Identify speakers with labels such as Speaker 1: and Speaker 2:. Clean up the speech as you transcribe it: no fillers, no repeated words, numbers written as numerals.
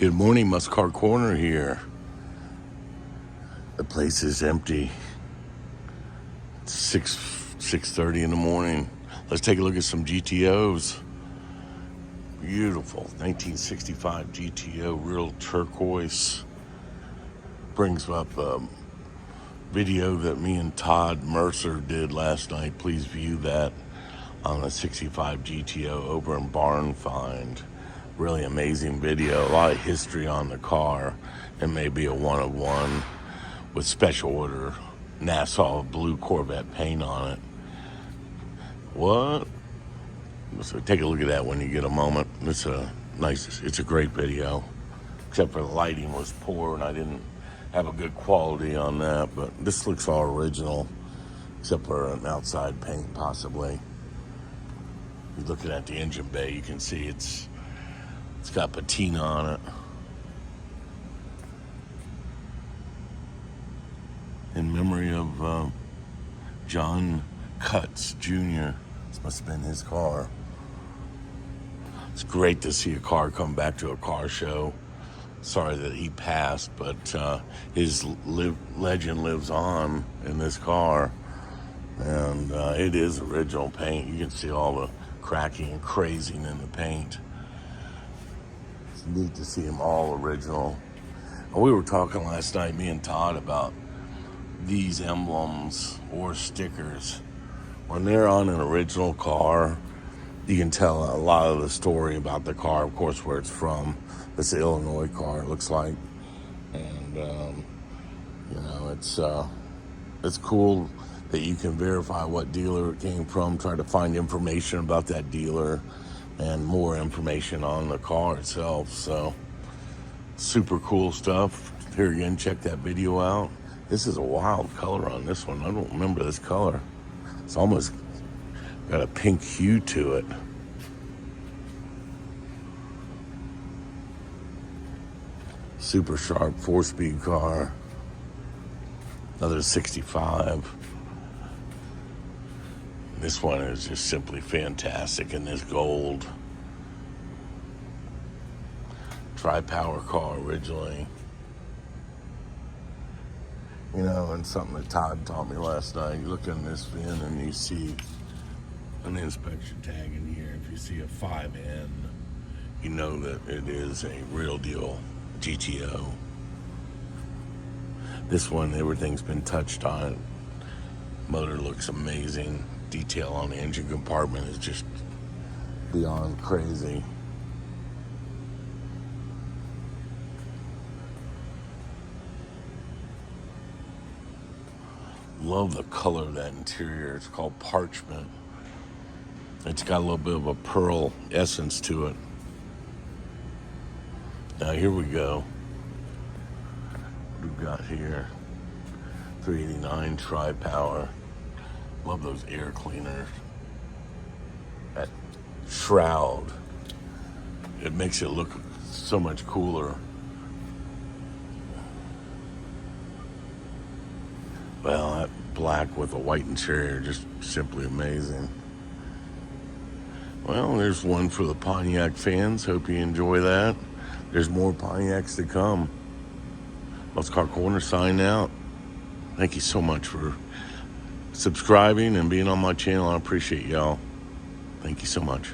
Speaker 1: Good morning, Muscar Corner here. The place is empty. It's 6:30 in the morning. Let's take a look at some GTOs. Beautiful 1965 GTO, real turquoise. Brings up a video that me and Todd Mercer did last night. Please view that on the 65 GTO over in Barn Find. Really amazing video. A lot of history on the car. It may be a one of one with special order Nassau blue Corvette paint on it. What? So take a look at that when you get a moment. It's a great video. Except for the lighting was poor and I didn't have a good quality on that. But this looks all original, except for an outside paint possibly. You're looking at the engine bay, you can see it's got patina on it. In memory of John Cutts Jr. This must have been his car. It's great to see a car come back to a car show. Sorry that he passed, but his legend lives on in this car. And it is original paint. You can see all the cracking and crazing in the paint. It's neat to see them all original. And we were talking last night, me and Todd, about these emblems or stickers. When they're on an original car, you can tell a lot of the story about the car, of course, where it's from. This Illinois car, it looks like. And, it's cool that you can verify what dealer it came from, try to find information about that dealer and more information on the car itself. So super cool stuff. Here again, check that video out. This is a wild color on this one. I don't remember this color. It's almost got a pink hue to it. Super sharp 4-speed car. Another 65. This one is just simply fantastic in this gold. Tri-power car originally. And something that Todd taught me last night. You look in this VIN and you see an inspection tag in here. If you see a 5N, you know that it is a real deal GTO. This one, everything's been touched on it. Motor looks amazing. Detail on the engine compartment is just beyond crazy. Love the color of that interior. It's called parchment. It's got a little bit of a pearl essence to it. Now here we go. What we've got here, 389 tri-power. Love those air cleaners. That shroud, it makes it look so much cooler. Well, that black with a white interior, just simply amazing. Well, there's one for the Pontiac fans. Hope you enjoy that. There's more Pontiacs to come. Muscar Corner sign out. Thank you so much for subscribing and being on my channel. I appreciate y'all. Thank you so much.